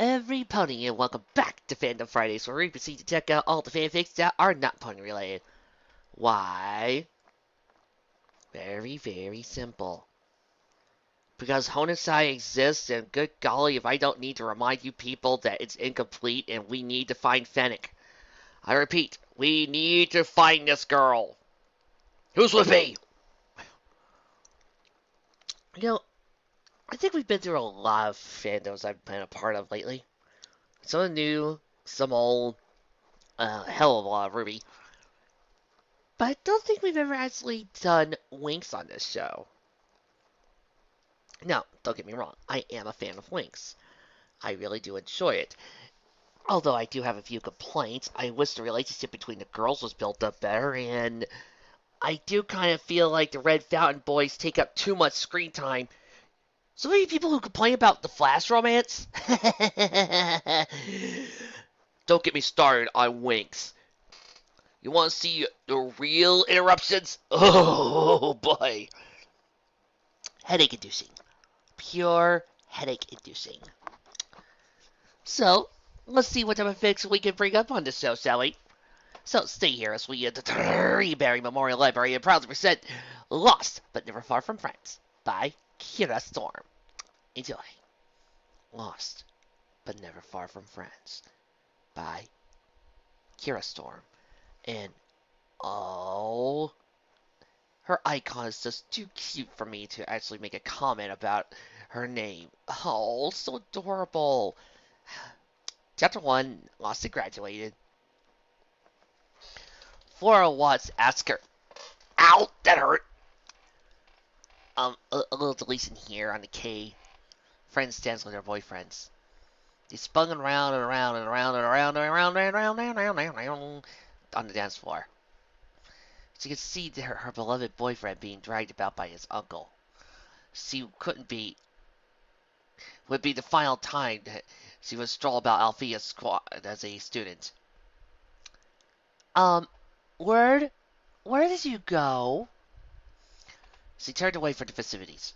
every pony, and welcome back to Fandom Fridays, where we proceed to check out all the fanfics that are not pony related. Why? Very, very simple. Because Honasai exists, and good golly, if I don't need to remind you people that it's incomplete and we need to find Fennec. I repeat, we need to find this girl. Who's with me? You know, I think we've been through a lot of fandoms I've been a part of lately. Some new, some old, hell of a lot of Ruby. But I don't think we've ever actually done Winx on this show. Now, don't get me wrong, I am a fan of Winx. I really do enjoy it. Although I do have a few complaints, I wish the relationship between the girls was built up better, and I do kind of feel like the Red Fountain boys take up too much screen time. So many people who complain about the Flash romance? Don't get me started on Winx. You want to see the real interruptions? Oh boy. Headache inducing. Pure headache inducing. So, let's see what type of fics we can bring up on this show, shall we? So, stay here as we enter the Treeberry Memorial Library and proudly present Lost But Never Far From Friends by Kira Storm. Enjoy. Lost But Never Far From Friends by Kira Storm. And, oh, her icon is just too cute for me to actually make a comment about her name. Oh, so adorable. Chapter 1, Lost and Graduated. Flora Watts asks her, ow, that hurt. A little deletion here on the K. Friends dance with their boyfriends. They spun around and around and around and around and around and around and around and around on the dance floor. She could see her beloved boyfriend being dragged about by his uncle. She would be the final time that she would stroll about Althea's squad as a student. Where did you go? She turned away from the festivities,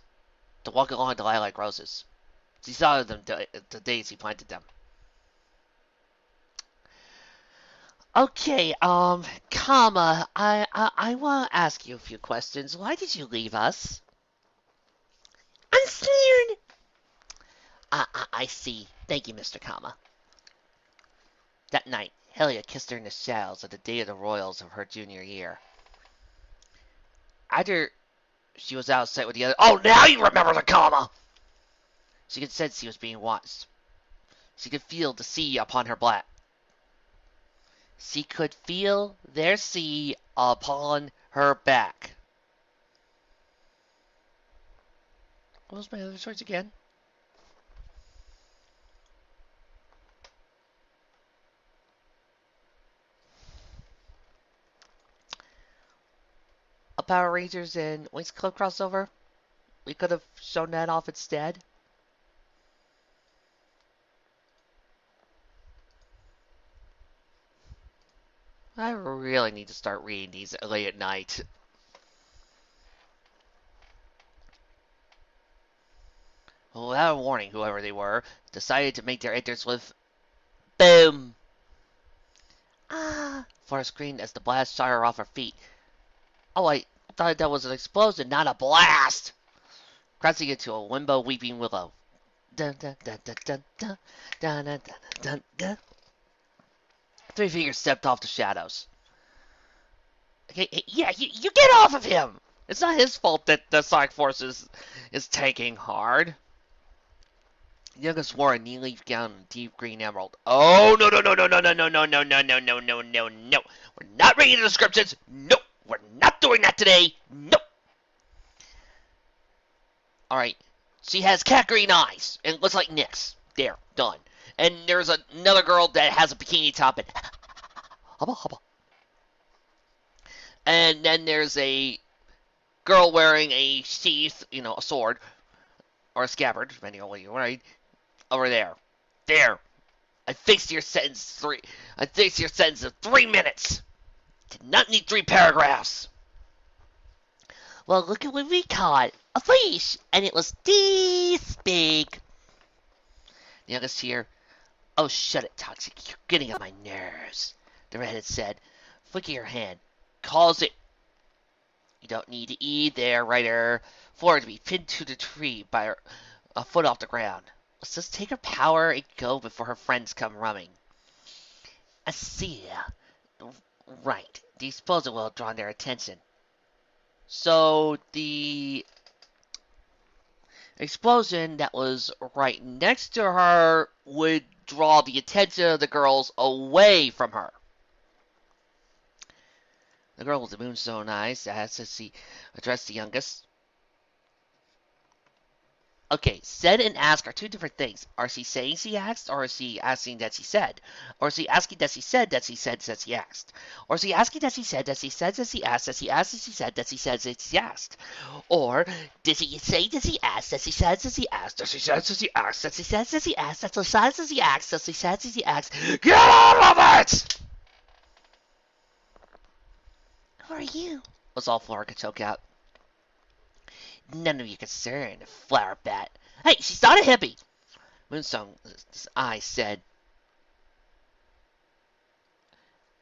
to walk along the lilac roses. She saw them the days he planted them. Okay, Kama, I want to ask you a few questions. Why did you leave us? I'm scared. I see. Thank you, Mr. Kama. That night, Helia kissed her in the shadows at the day of the royals of her junior year. After she was out of sight with the other... Oh, now you remember the Kama! She could sense she was being watched. She could feel the sea upon her back. She could feel their sea upon her back. What was my other choice again? A Power Rangers and Winx Club crossover? We could have shown that off instead. I really need to start reading these late at night. Without a warning, whoever they were, decided to make their entrance with boom! For a scream as the blast shot her off her feet. Oh, I thought that was an explosion, not a blast! Crashing into a limbo weeping willow. Dun dun dun dun dun dun dun dun dun dun. Three fingers stepped off the shadows. Okay, yeah, you get off of him! It's not his fault that the Sonic Force is tanking hard. The youngest wore a knee-leaf gown and deep green emerald. Oh, no, no, no, no, no, no, no, no, no, no, no, no, no, no, no. We're not reading the descriptions. Nope. We're not doing that today. Nope. Alright. She has cat green eyes and looks like Nyx. There. Done. And there's another girl that has a bikini top and hubba hubba. And then there's a girl wearing a sheath, a sword. Or a scabbard, depending on what you're wearing. Over there. There. I fixed your sentence of 3 minutes. Did not need 3 paragraphs. Well, look at what we caught. A fish. And it was this big. The youngest here Oh, shut it, Toxic. You're getting on my nerves, the redhead said, flicking her hand. Calls it. You don't need to eat there, writer. For her to be pinned to the tree by a foot off the ground. Let's just take her power and go before her friends come running. I see. Right. The explosion will draw their attention. So the explosion that was right next to her would draw the attention of the girls away from her. The girl with the moonstone eyes asked as she addressed the youngest. Okay, said and ask are two different things. Are she saying she asked, or is she asking that she said? Or is she asking that she said that she said that she asked? Or is she asking that she said that she said that she asked that she asked that she said that she said that she asked? Or did she say that she asked that she said that she asked that she said that she asked that she said that she asked that she said that she asked that she said that she asked? Get out of it! Who are you? Was all Flora could choke out. None of your concern, flower bat. Hey, she's not a hippie! Moonstone's eyes said,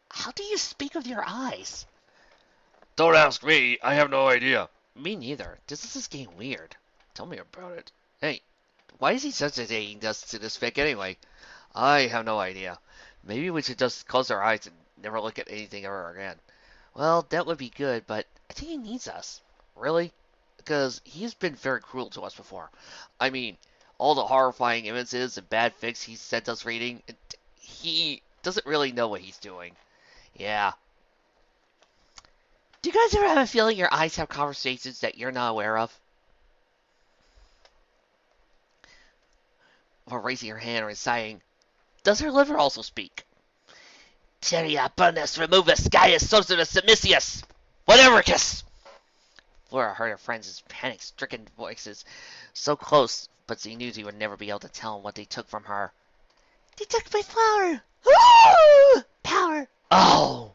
how do you speak with your eyes? Don't ask me. I have no idea. Me neither. This is getting weird. Tell me about it. Hey, why is he sensitive us to this fic anyway? I have no idea. Maybe we should just close our eyes and never look at anything ever again. Well, that would be good, but I think he needs us. Really? Because he's been very cruel to us before. I mean, all the horrifying images and bad fics he sent us reading, he doesn't really know what he's doing. Yeah. Do you guys ever have a feeling your eyes have conversations that you're not aware of? Or raising her hand or sighing, does her liver also speak? Teria bonus removus Gaius Sosinus Submissius! Whatevericus! Flora heard her friends' panic-stricken voices so close, but she knew she would never be able to tell them what they took from her. They took my flower! Woo! Power! Oh!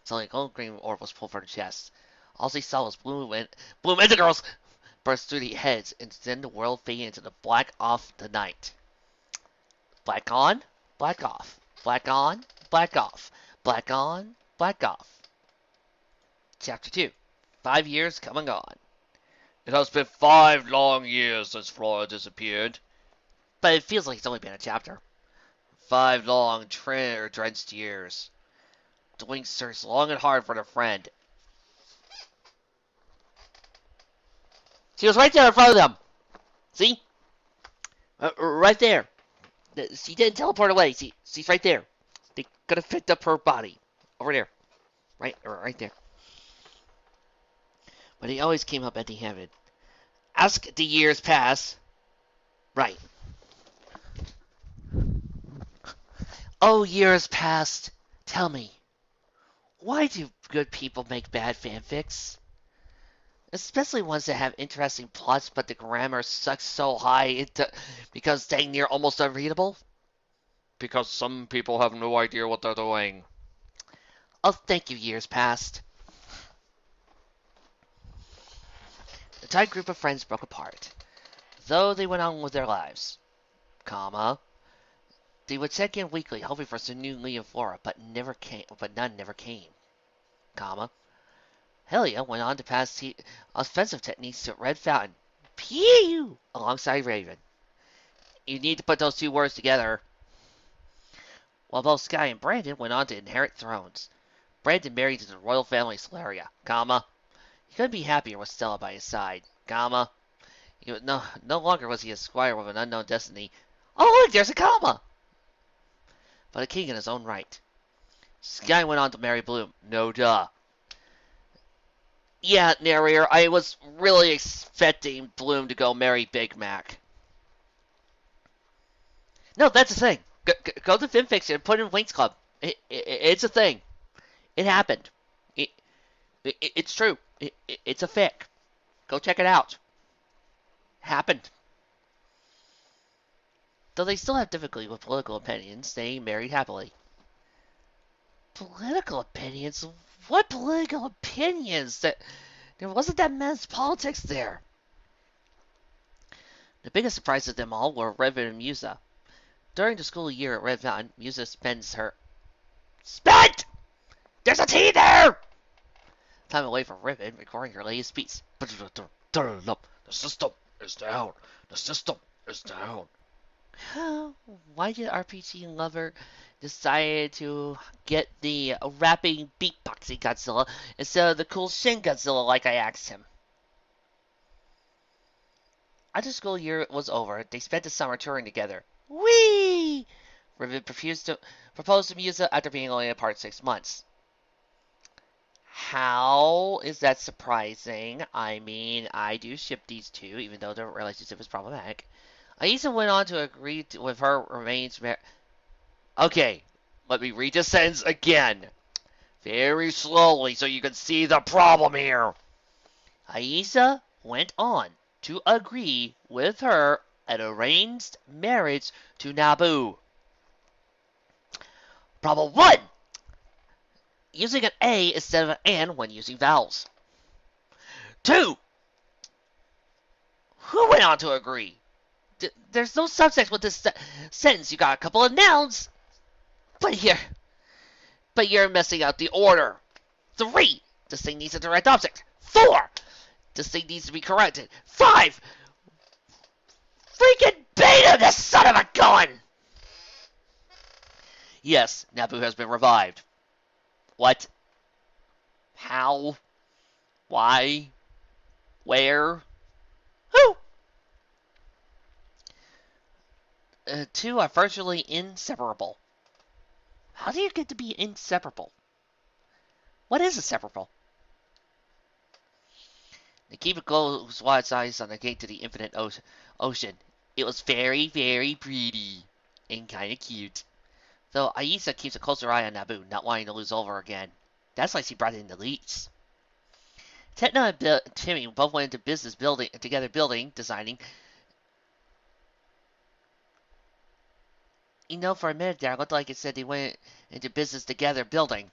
Suddenly a gold green orb was pulled from her chest. All she saw was Bloom and the girls burst through the heads, and then the world faded into the black off the night. Black on, black off. Black on, black off. Black on, black off. Chapter 2. 5 years come and gone. It has been 5 long years since Flora disappeared. But it feels like it's only been a chapter. 5 long, drenched years. The wings searched long and hard for their friend. She was right there in front of them. See? Right there. She didn't teleport away. She's right there. They could have picked up her body. Over there. Right there. But he always came up empty-handed. Ask the years pass. Right. Oh, years past. Tell me, why do good people make bad fanfics? Especially ones that have interesting plots, but the grammar sucks so high because dang near almost unreadable? Because some people have no idea what they're doing. Oh, thank you, years past. The tight group of friends broke apart, though they went on with their lives. They would check in weekly, hoping for some new Lee and Flora, but none never came. Helia went on to pass offensive techniques to Red Fountain, pew, alongside Raven. You need to put those two words together. While both Sky and Brandon went on to inherit thrones. Brandon married to the royal family Solaria, he couldn't be happier with Stella by his side, no longer was he a squire with an unknown destiny. Oh look, there's a comma! But a king in his own right. Sky went on to marry Bloom, no duh. Yeah, narrator, I was really expecting Bloom to go marry Big Mac. No, that's the thing. Go to FinFix and put in Winx Club. It's a thing. It happened. It's true. It's a fic. Go check it out. Happened. Though they still have difficulty with political opinions, staying married happily. Political opinions? What political opinions? There wasn't that much politics there. The biggest surprise of them all were Revan and Musa. During the school year at Red Mountain, Musa spends her spent. There's a T there. Time away from Ribbon, recording her latest speech. The system is down. The system is down. Why did RPG Lover decide to get the rapping beatboxing Godzilla instead of the cool Shin Godzilla like I asked him? After the school year was over, they spent the summer touring together. Whee! Rivet proposed to Musa after being only apart 6 months. How is that surprising? I mean, I do ship these two, even though their relationship is problematic. Aisa went on to agree with her remains married. Okay, let me read the sentence again. Very slowly so you can see the problem here. Aisa went on to agree with her an arranged marriage to Nabu. Problem 1. Using an A instead of an N when using vowels. 2. Who went on to agree? There's no subject with this sentence. You got a couple of nouns, but you're messing up the order. 3. This thing needs a direct object. 4. This thing needs to be corrected. 5. Freaking beta, this son of a gun! Yes, Nabu has been revived. What? How? Why? Where? Who? Two are virtually inseparable. How do you get to be inseparable? What is inseparable? The keeper goes wide eyes on the gate to the infinite ocean. It was very, very pretty and kind of cute. Though Aisa keeps a closer eye on Nabu, not wanting to lose over again. That's why she brought in the leads. Tetna and Timmy both went into business building, designing. You know, for a minute there, it looked like it said they went into business together building.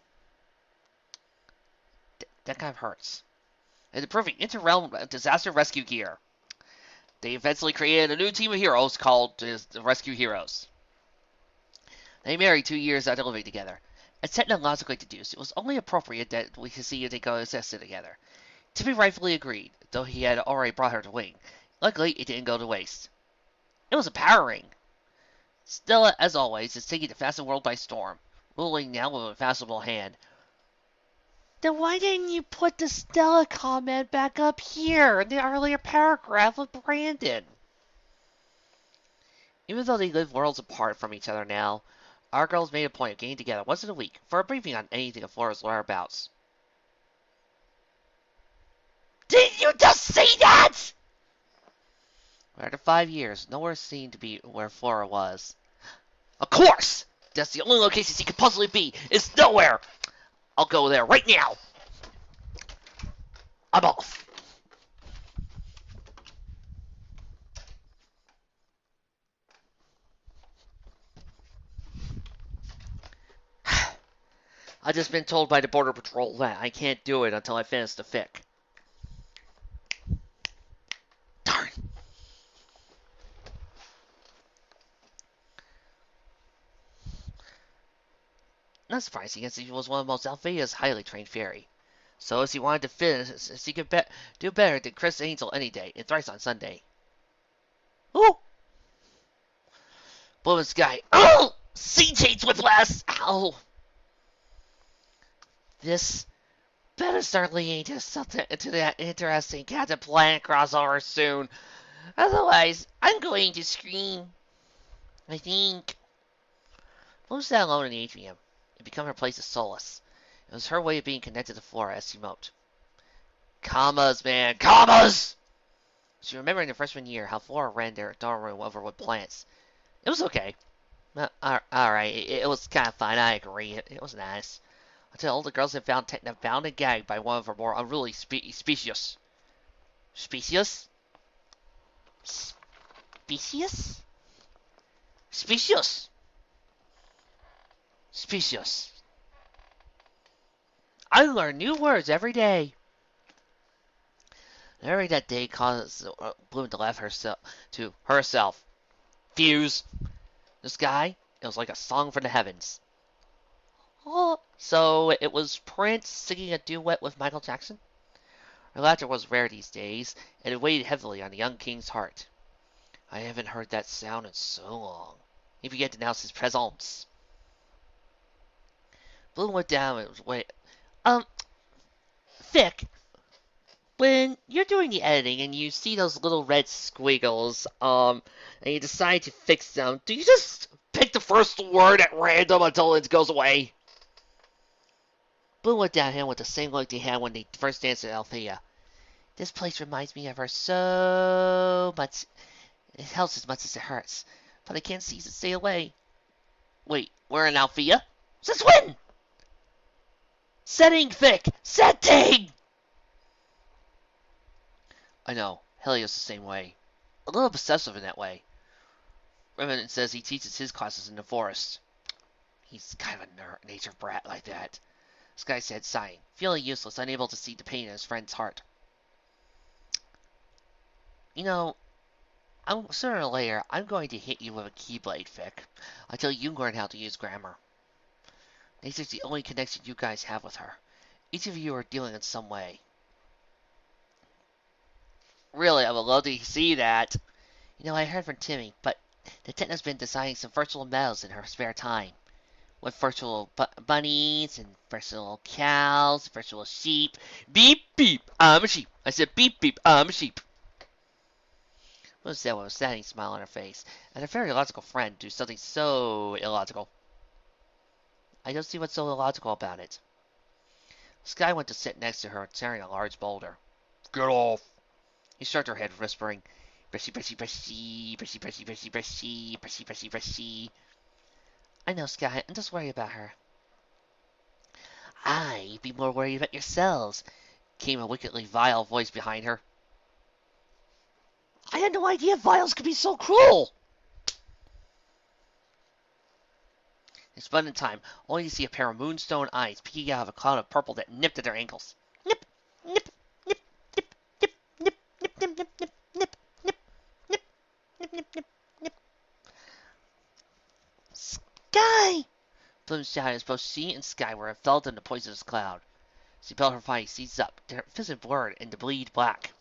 That kind of hurts. And improving inter-realm disaster rescue gear. They eventually created a new team of heroes called the Rescue Heroes. They married 2 years after living together. As technologically deduced, it was only appropriate that we could see if they coexisted together. Timmy rightfully agreed, though he had already brought her to Wing. Luckily, it didn't go to waste. It was empowering. Stella, as always, is taking the Fasten world by storm, ruling now with a fashionable hand. Then why didn't you put the Stella comment back up here in the earlier paragraph with Brandon? Even though they live worlds apart from each other now, our girls made a point of getting together once in a week for a briefing on anything of Flora's whereabouts. Did you just see that? After 5 years, nowhere seemed to be where Flora was. Of course! That's the only location she could possibly be. It's nowhere! I'll go there right now. I'm off. I've just been told by the Border Patrol that I can't do it until I finish the fic. Darn. Not surprising, as he was one of the most Alphea's highly trained fairy. So as he wanted to finish, he could do better than Chris Angel any day, and thrice on Sunday. Ooh! Blue and sky. Oh! Sea change whiplash! Ow! This better start leading to that interesting Captain Planet crossover soon. Otherwise, I'm going to scream. I think. Blue sat alone in the atrium. It became her place of solace. It was her way of being connected to Flora as she moped. Commas, man, commas! She remembered in her freshman year how Flora ran their dorm room over with plants. It was okay. Alright, it was kind of fun, I agree. It was nice. Until all the girls had found and gagged by one of her more unruly species. Species? Species? Species! Species. I learn new words every day. Every that day caused Bloom to laugh to herself. Fuse. The sky, it was like a song from the heavens. Oh, so it was Prince singing a duet with Michael Jackson? Her laughter was rare these days, and it weighed heavily on the young king's heart. I haven't heard that sound in so long. He began to announce his presence. Bloom went down and was wait. Um, Vic, when you're doing the editing and you see those little red squiggles, and you decide to fix them, do you just pick the first word at random until it goes away? Bloom went down him with the same look they had when they first danced at Althea. This place reminds me of her so much. It helps as much as it hurts, but I can't cease to stay away. Wait, we're in Althea? Since when? Setting, Vic! Setting! I know, Helios the same way. A little obsessive in that way. Remnant says he teaches his classes in the forest. He's kind of a nature brat like that. Sky said, sighing, feeling useless, unable to see the pain in his friend's heart. You know, sooner or later, I'm going to hit you with a keyblade, Vic, until you learn how to use grammar. Nature's the only connection you guys have with her. Each of you are dealing in some way. Really, I would love to see that. You know, I heard from Timmy, but the Techno's been designing some virtual medals in her spare time. With virtual bunnies and virtual cows, virtual sheep. Beep, beep, I'm a sheep. I said beep, beep, I'm a sheep. Rose said with a saddening smile on her face, and her very logical friend do something so illogical. I don't see what's so illogical about it. Sky went to sit next to her, carrying a large boulder. Get off. He stroked her head, whispering, brushy, brushy, brushy, brushy, brushy, brushy, brushy, brushy, brushy, brushy. I know, Sky, I'm just worried about her. You'd be more worried about yourselves, came a wickedly vile voice behind her. I had no idea vials could be so cruel! They spun in time, only to see a pair of moonstone eyes peeking out of a cloud of purple that nipped at their ankles. Nip, nip, nip, nip, nip, nip, nip, nip, nip, nip, nip, nip, nip, nip, nip, nip, nip. Sky! Bloom shouted as both she and Sky were enveloped in the poisonous cloud. She felt her body seize up, her vision blurred into bleed black.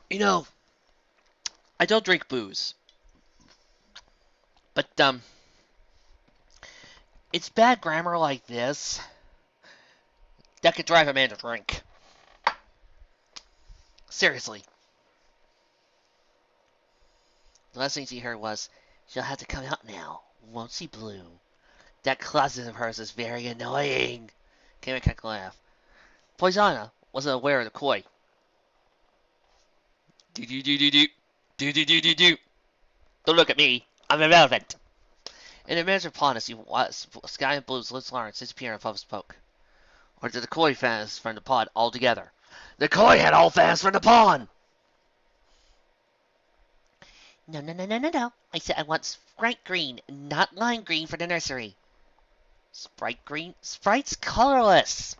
You know, I don't drink booze. But, it's bad grammar like this that could drive a man to drink. Seriously. The last thing she heard was, she'll have to come out now, won't she, Bloom? That closet of hers is very annoying. Came a cackle laugh. Poisana wasn't aware of the koi. Do-do-do-do-do. Do-do-do-do-do. Don't look at me. I'm irrelevant. In a measure upon us, you watched Sky and Blue's Liz Lawrence disappear in puff smoke. Or did the koi vanish from the pod altogether? The koi had all vanished from the pond! No, no, no, no, no, no. I said I want Sprite green, not lime green for the nursery. Sprite green? Sprite's colorless!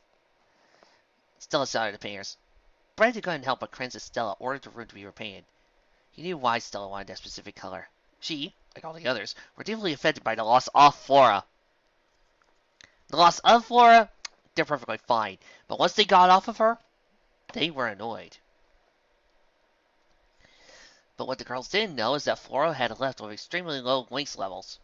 Stella shouted at the painters. Brad had gone and help, but Krenz and Stella ordered the room to be repainted. He knew why Stella wanted that specific color. She, like all the others, were deeply affected by the loss of Flora. The loss of Flora, they're perfectly fine, but once they got off of her, they were annoyed. But what the girls didn't know is that Flora had left with extremely low Lynx levels.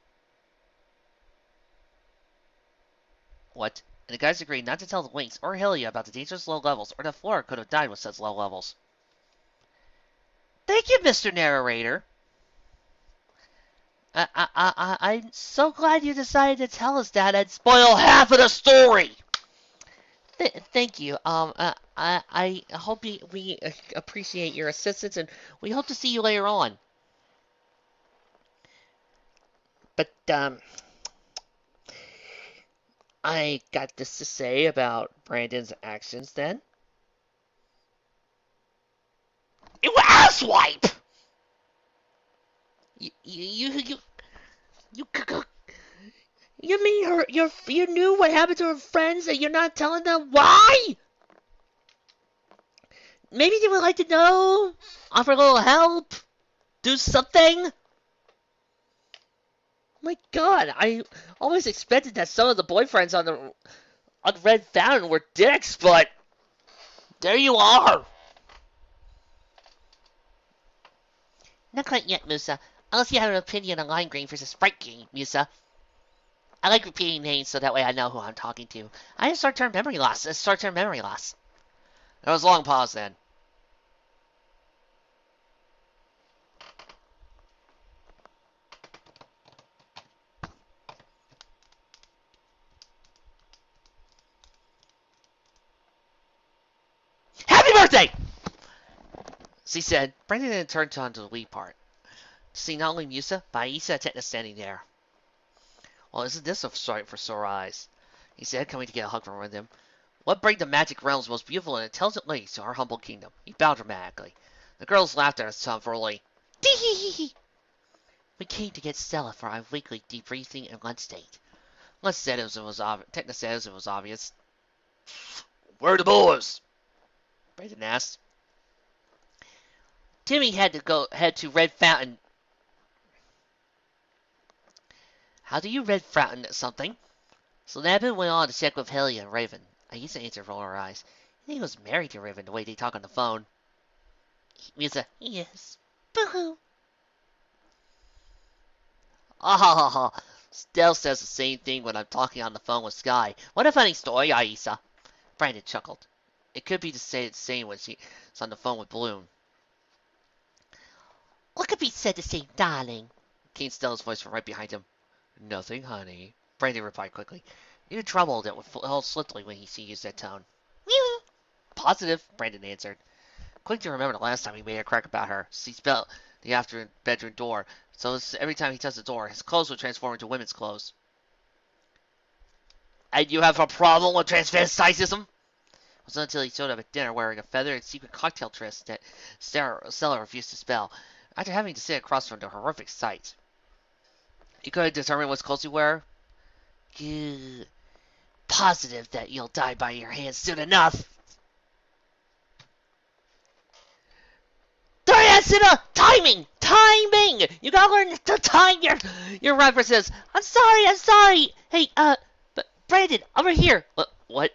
What? And the guys agreed not to tell the Lynx or Hylia about the dangerous low levels, or that Flora could have died with such low levels. Thank you, Mr. Narrator. I'm so glad you decided to tell us that and spoil half of the story. Thank you. I hope we appreciate your assistance, and we hope to see you later on. But, I got this to say about Brandon's actions then. You asswipe! You mean you knew what happened to her friends and you're not telling them why? Maybe they would like to know, offer a little help, do something. My God, I always expected that some of the boyfriends on Red Fountain were dicks, but there you are. Not quite yet, Musa. Unless you have an opinion on Lime Green versus Sprite Green, Musa. I like repeating names so that way I know who I'm talking to. I have short-term memory loss. It's short-term memory loss. There was a long pause then. Happy birthday! She said. Brandon then turned on to the Wii part. To see not only Musa, but Aisa and Tetna standing there. Well, isn't this a sight for sore eyes? He said, coming to get a hug from them. What bring the magic realm's most beautiful and intelligent ladies to our humble kingdom? He bowed dramatically. The girls laughed at us tomfoolly. Tee-hee-hee-hee! We came to get Stella for our weekly debriefing and lunch date. Les said it was obvious. Techna says it was obvious. Where are the boys? Brandon asked. Timmy had to head to Red Fountain. How do you Red Fountain something? So Nabin went on to check with Helia and Raven. I used to answer roll her eyes. I think he was married to Raven the way they talk on the phone. Musa, yes. Boo-hoo. Ah ha ha ha. Stell says the same thing when I'm talking on the phone with Sky. What a funny story, Aisa. Brandon chuckled. It could be to say the same when she's on the phone with Bloom. What could be said to say, darling? Came Stella's voice from right behind him. Nothing, honey. Brandon replied quickly. You troubled it with held swiftly when he used that tone. Positive, Brandon answered. Quick to remember the last time he made a crack about her. She spelled the after bedroom door, so every time he touched the door, his clothes would transform into women's clothes. And you have a problem with transvestitism? It wasn't until he showed up at dinner wearing a feathered secret cocktail dress that Stella refused to spell, after having to sit across from the horrific sight. You couldn't determine what clothes you wear? Good. Positive that you'll die by your hands soon enough. Doriansina! Timing! You gotta learn to time your references. I'm sorry. Hey, but Brandon, over here. What?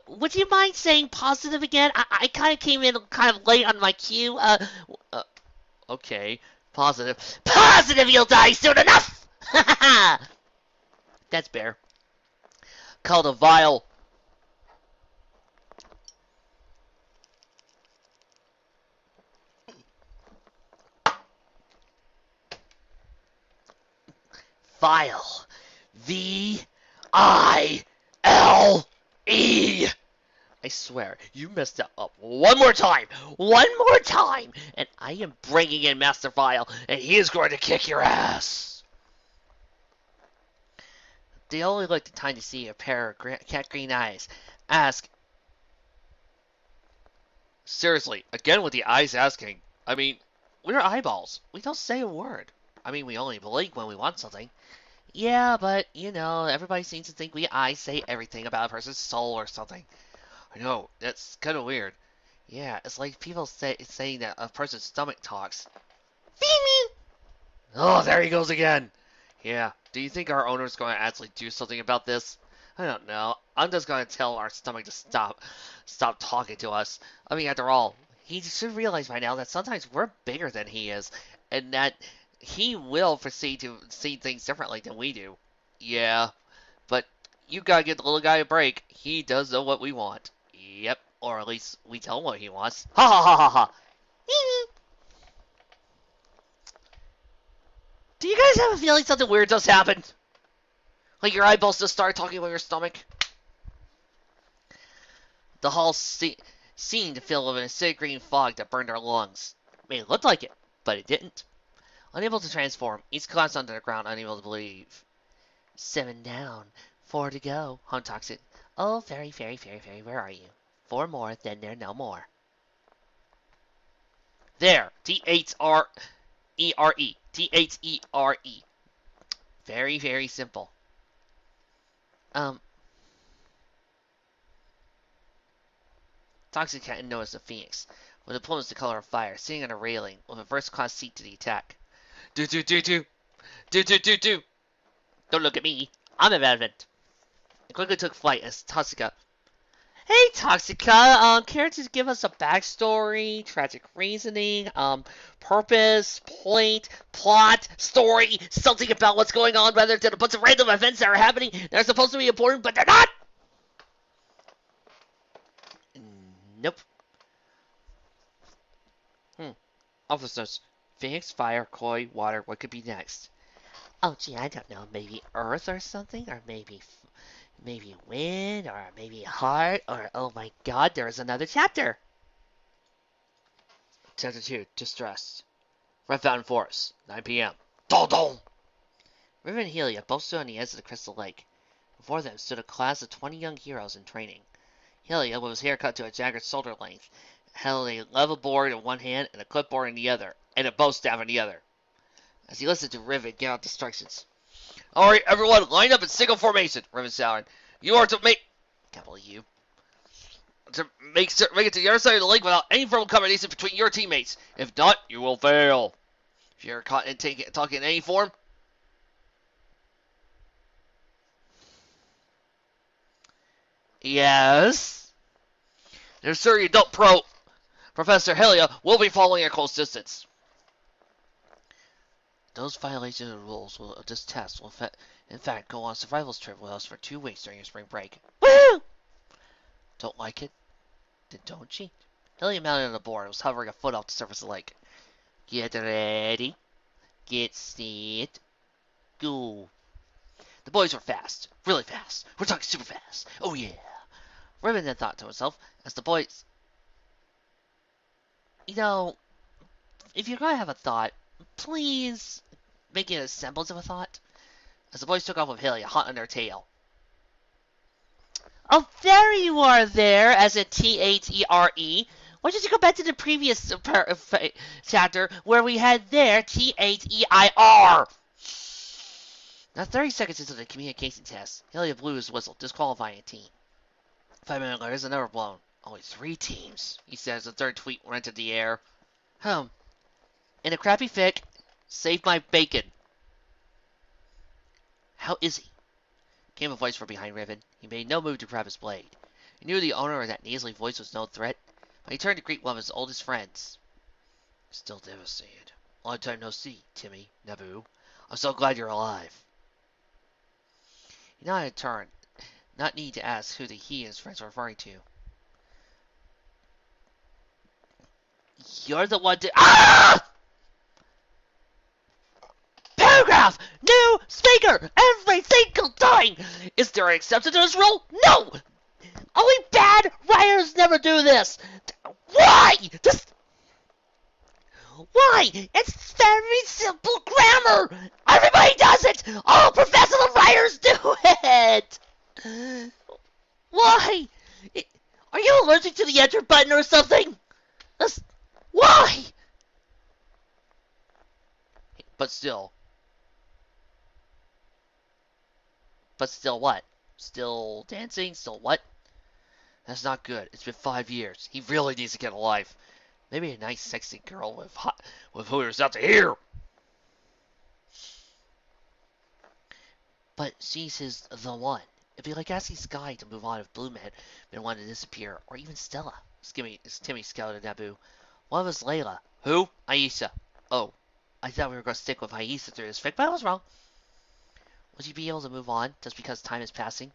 Would you mind saying positive again? I kind of came in kind of late on my cue. Okay. Positive. Positive you'll die soon enough! Ha ha ha! That's Bear. Called a vile. Vile. V-I-L-E. I swear, you messed that up one more time, and I am bringing in Master Vile, and he is going to kick your ass. They only looked in time to see a pair of cat green eyes. Ask. Seriously, again with the eyes asking. I mean, We're eyeballs. We don't say a word. I mean, we only blink when we want something. Yeah, but, everybody seems to think I say everything about a person's soul or something. I know, that's kind of weird. Yeah, it's like people saying that a person's stomach talks. Feed me! Oh, there he goes again. Yeah, do you think our owner's going to actually do something about this? I don't know. I'm just going to tell our stomach to stop talking to us. I mean, after all, he should realize by now that sometimes we're bigger than he is, and that he will proceed to see things differently than we do. Yeah, but you gotta give the little guy a break. He does know what we want. Yep, or at least we tell him what he wants. Ha ha ha ha ha! Do you guys have a feeling something weird just happened? Like your eyeballs just start talking with your stomach? The hall seemed to fill with an acidic green fog that burned our lungs. It looked like it, but it didn't. Unable to transform, each collapsed onto the ground, unable to believe. 7 down, 4 to go, hummed Toxic. Oh, fairy, where are you? 4 more, then there no more. There, T-H-R-E-R-E. T-H-E-R-E. Very, very simple. Toxic hadn't noticed the Phoenix with diplomas the color of fire, sitting on a railing with a first-class seat to the attack. Do do do do do do do do. Don't look at me. I'm irrelevant. It quickly took flight as Toxica. Hey, Toxica. Care to give us a backstory, tragic reasoning, purpose, point, plot, story, something about what's going on rather than a bunch of random events that are happening that are supposed to be important, but they're not? Nope. Officers. Phoenix, fire, koi, water. What could be next? Oh, gee, I don't know. Maybe Earth or something? Or maybe wind? Or maybe heart? Or, oh my god, there is another chapter! Chapter 2, Distress. Red Fountain Forest, 9 p.m. Dong dong! River and Helia both stood on the edge of the Crystal Lake. Before them stood a class of 20 young heroes in training. Helia, with his hair cut to a jagged shoulder length, held a level board in one hand and a clipboard in the other, and a bow staff in the other. As he listened to Riven give out instructions. Alright, everyone, line up in single formation, Riven shouted. You are to make... Capital U. To make it to the other side of the lake without any verbal combination between your teammates. If not, you will fail. If you're caught in talking in any form... Yes? They're sure you don't Professor Helia will be following a close distance. Those violations of the rules of this test will, in fact, go on a survival trip with us for 2 weeks during your spring break. Woo! Don't like it? Then don't cheat. Helia mounted on the board and was hovering a foot off the surface of the lake. Get ready. Get set. Go. The boys were fast. Really fast. We're talking super fast. Oh yeah. Riven then thought to himself, as the boys... You know, if you're going to have a thought, please make it a semblance of a thought. As the boys took off with Helia, hot on their tail. Oh, there you are there, as in T-H-E-R-E. Why don't you go back to the previous chapter where we had there T-H-E-I-R? Now 30 seconds into the communication test, Helia blew his whistle, disqualifying a team. 5 minutes later, there's another blown. Only 3 teams, he said as the third tweet went into the air. In a crappy fic, save my bacon. How is he? Came a voice from behind Riven. He made no move to grab his blade. He knew the owner of that nasally voice was no threat, but he turned to greet one of his oldest friends. Still devastated. Long time no see, Timmy, Naboo. I'm so glad you're alive. He nodded and turned, not need to ask who the he and his friends were referring to. You're the one to... Ah! Paragraph! New speaker! Every single time! Is there an exception to this rule? No! Only bad writers never do this! Why? Why? It's very simple grammar! Everybody does it! All professional writers do it! Why? Are you allergic to the enter button or something? Why? But still what? Still dancing? Still what? That's not good. It's been 5 years. He really needs to get a life. Maybe a nice, sexy girl with hooters out to here. But she's the one. It'd be like asking Sky to move on if Blue Man been wanting to disappear, or even Stella. Timmy scouted at Naboo. One of us, Layla. Who? Aisha. Oh, I thought we were going to stick with Aisha through this fic, but I was wrong. Would you be able to move on just because time is passing?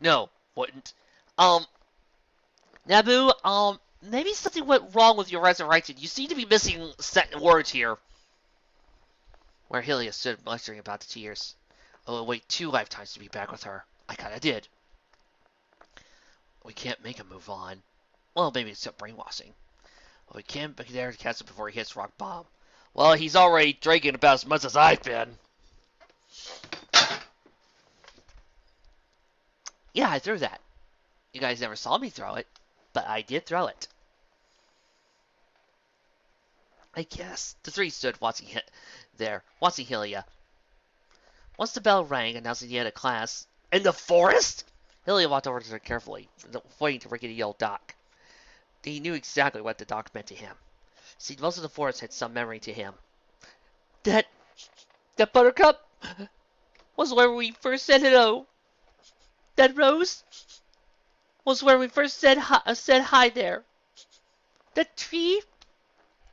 No, wouldn't. Naboo, maybe something went wrong with your resurrection. You seem to be missing certain words here. Where Helia stood lecturing about the tears. Oh, it'll wait 2 lifetimes to be back with her. I kinda did. We can't make him move on. Well, maybe it's brainwashing. But we can't be there to catch him before he hits rock bottom. Well, he's already drinking about as much as I've been. Yeah, I threw that. You guys never saw me throw it, but I did throw it. I guess. The 3 stood watching Helia. Once the bell rang, announcing he had a class in the forest, Helia walked over to her carefully, pointing to rickety old dock. He knew exactly what the dock meant to him. See, most of the forest had some memory to him. That that buttercup was where we first said hello. That rose was where we first said hi there. That tree,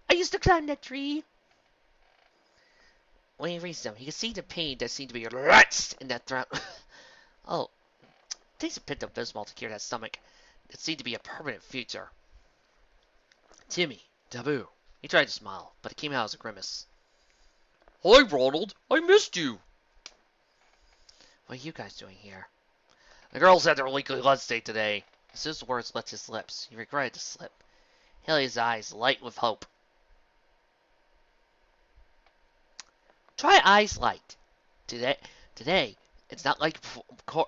I used to climb that tree. When he reached them, he could see the pain that seemed to be lodged in that throat. Oh, it takes a pit of Bismol to cure that stomach. It seemed to be a permanent future. Timmy, Taboo. He tried to smile, but it came out as a grimace. Hi, Ronald. I missed you. What are you guys doing here? The girls had their weekly lunch date today. As soon as the words left his lips, he regretted the slip. Haley's eyes light with hope. Try eyes light. Today, it's not like Coors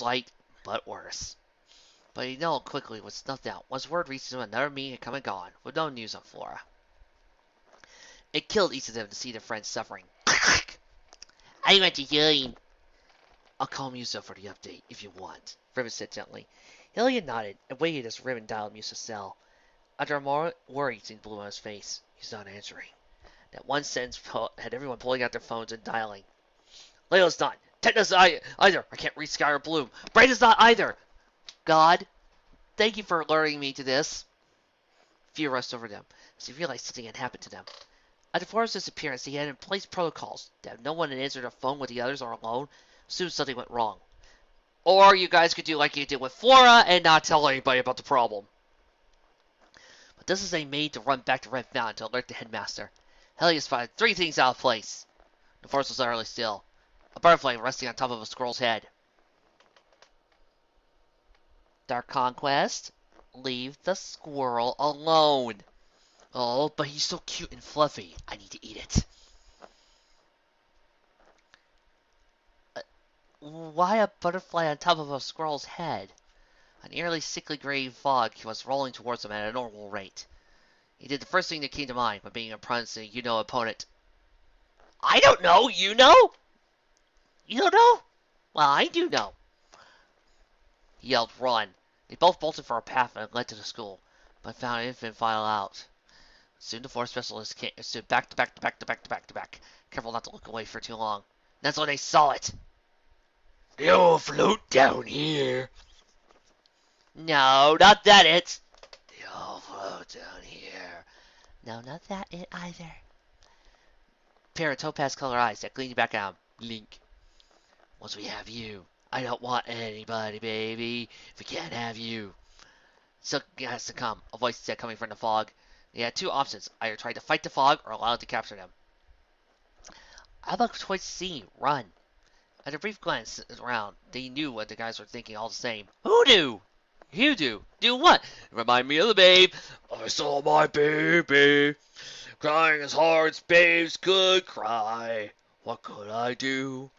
Light, but worse. But he knew quickly was snuffed out. Once word reached him, another meeting had come and gone, with no news on Flora. It killed each of them to see their friends suffering. I went to healing. I'll call Musa for the update, if you want, Riven said gently. Hillian nodded and waited as Riven dialed Musa's cell. After a moment, worry seemed blue on his face. He's not answering. That one sentence had everyone pulling out their phones and dialing. Layla's not. Tetna's not either. I can't reach Sky or Bloom. Brandon's not either. God, thank you for alerting me to this. Fear rushed over them as he realized something had happened to them. After Flora's disappearance, he had in place protocols that if no one had answered a phone with the others or alone, soon something went wrong. Or you guys could do like you did with Flora and not tell anybody about the problem. But this is a maid to run back to Red Mountain to alert the headmaster. Hellius spotted 3 things out of place. The forest was utterly still. A butterfly resting on top of a squirrel's head. Dark Conquest, leave the squirrel alone. Oh, but he's so cute and fluffy. I need to eat it. Why a butterfly on top of a squirrel's head? An eerily sickly gray fog was rolling towards him at a normal rate. He did the first thing that came to mind when being opponent to opponent. I don't know, you know? You don't know? Well, I do know. He yelled, run. They both bolted for a path that led to the school, but found an infant file out. Soon the 4 specialists stood back to back, careful not to look away for too long. That's when they saw it. They'll float down here. No, not that it. They'll float down here. No, not that it either. Pair of topaz color eyes that gleamed back at him. Blink. Once we have you, I don't want anybody, baby. If we can't have you. Something has to come, a voice said coming from the fog. They had 2 options, either try to fight the fog or allow it to capture them. How about choice C, run? At a brief glance around, they knew what the guys were thinking all the same. Who knew? You do. Do what? Remind me of the babe. I saw my baby crying as hard as babes could cry. What could I do?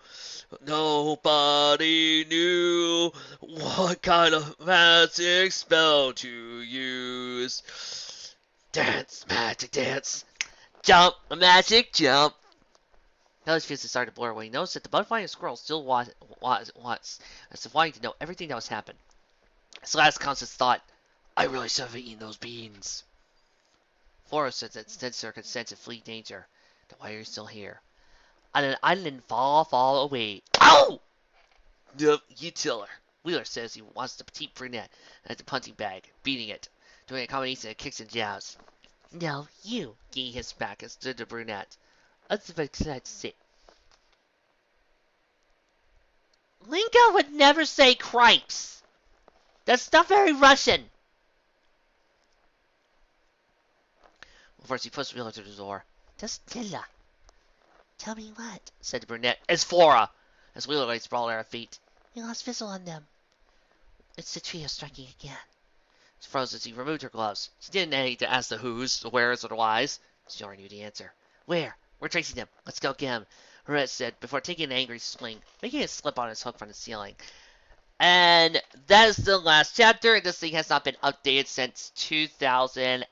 Nobody knew what kind of magic spell to use. Dance, magic dance. Jump, a magic jump. Helli's faces started to blur away. He noticed that the butterfly and squirrel still was as if wanting to know everything that was happened. His last conscious thought, I really should have eaten those beans. Flora said that Sensor could sense a fleet danger. Then why are you still here? On an island far, far away. Ow! No, you tell her. Wheeler says he wants the petite brunette at the punching bag, beating it, doing a combination of kicks and jabs. No, you, he hissed back and stood the brunette. That's it. Linka would never say cripes. That's not very Russian. First, he pushed Wheeler to the door. Just Tilla. Tell me what, said the brunette. It's Flora. As Wheeler lay sprawled at her feet. We lost visual on them. It's the trio striking again. She froze as he removed her gloves. She didn't need to ask the who's, the where's, or the why's. She already knew the answer. Where? We're tracing them. Let's go get him, Rhett said, before taking an angry swing, making it slip on his hook from the ceiling. And that is the last chapter, and this thing has not been updated since 2015.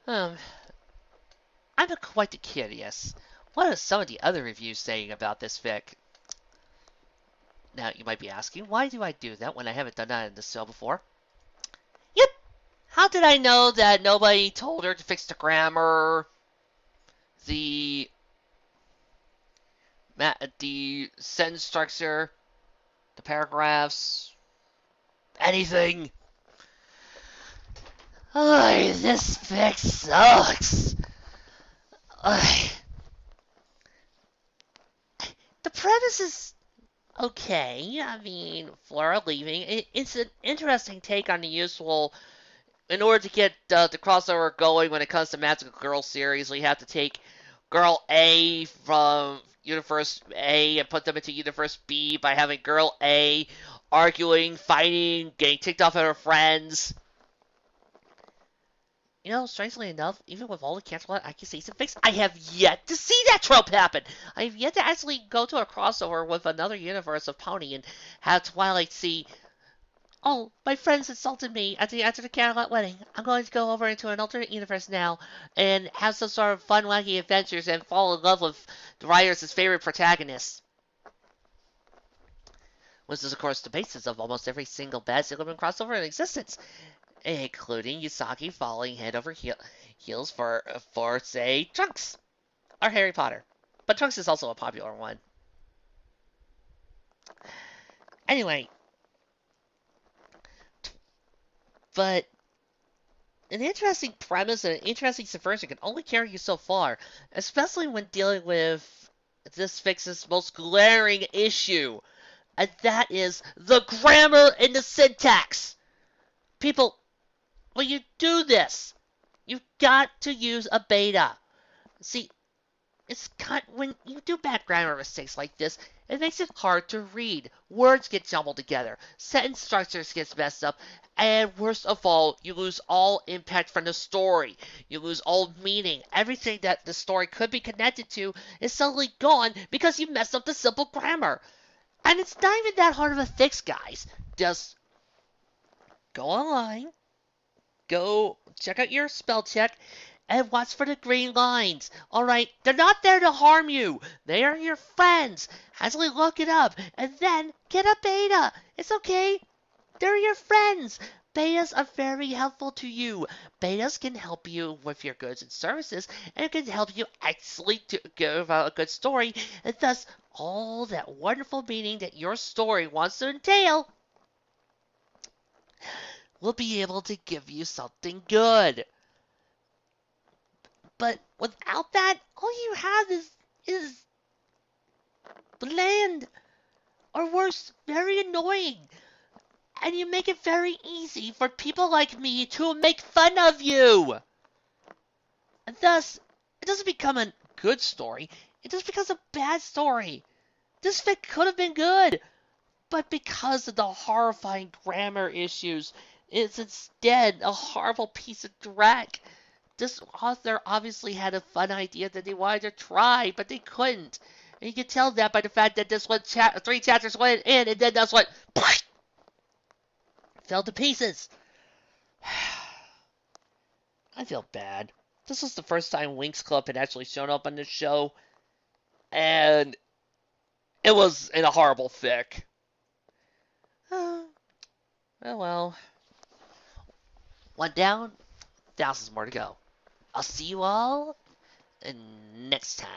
I'm quite the kid, yes. What are some of the other reviews saying about this fic? Now, you might be asking, why do I do that when I haven't done that in this show before? Yep. How did I know that nobody told her to fix the grammar, the the sentence structure, the paragraphs, anything? Oh, this fic sucks. Ugh. The premise is okay. I mean, Flora leaving. It's an interesting take on the usual. In order to get the crossover going when it comes to Magical Girl series, we have to take Girl A from Universe A and put them into Universe B by having Girl A arguing, fighting, getting ticked off at her friends. You know, strangely enough, even with all the cancel accusations fixed, I have yet to see that trope happen. I have yet to actually go to a crossover with another universe of Pony and have Twilight see, oh, my friends insulted me after the Candlelight wedding. I'm going to go over into an alternate universe now and have some sort of fun, wacky adventures and fall in love with the writer's favorite protagonist. Which is, of course, the basis of almost every single bad Sailor Moon crossover in existence, including Yusaki falling head over heels for, say, Trunks or Harry Potter. But Trunks is also a popular one. Anyway, but an interesting premise and an interesting subversion can only carry you so far, especially when dealing with this fix's most glaring issue, and that is the grammar and the syntax. People, when you do this, you've got to use a beta. See, when you do bad grammar mistakes like this, it makes it hard to read. Words get jumbled together, sentence structures get messed up, and worst of all, you lose all impact from the story. You lose all meaning. Everything that the story could be connected to is suddenly gone because you messed up the simple grammar. And it's not even that hard of a fix, guys. Just go online, go check out your spell check, and watch for the green lines. Alright, they're not there to harm you. They are your friends. Actually look it up, and then get a beta. It's okay. They're your friends. Betas are very helpful to you. Betas can help you with your goods and services, and can help you actually to give out a good story, and thus all that wonderful meaning that your story wants to entail will be able to give you something good. But without that, all you have is bland, or worse, very annoying. And you make it very easy for people like me to make fun of you. And thus, it doesn't become a good story, it just becomes a bad story. This fic could have been good, but because of the horrifying grammar issues, it's instead a horrible piece of dreck. This author obviously had a fun idea that they wanted to try, but they couldn't. And you can tell that by the fact that this one 3 chapters went in, and then that's what fell to pieces. I feel bad. This was the first time Winx Club had actually shown up on this show, and it was in a horrible fic. Oh well. One down, thousands more to go. I'll see you all next time.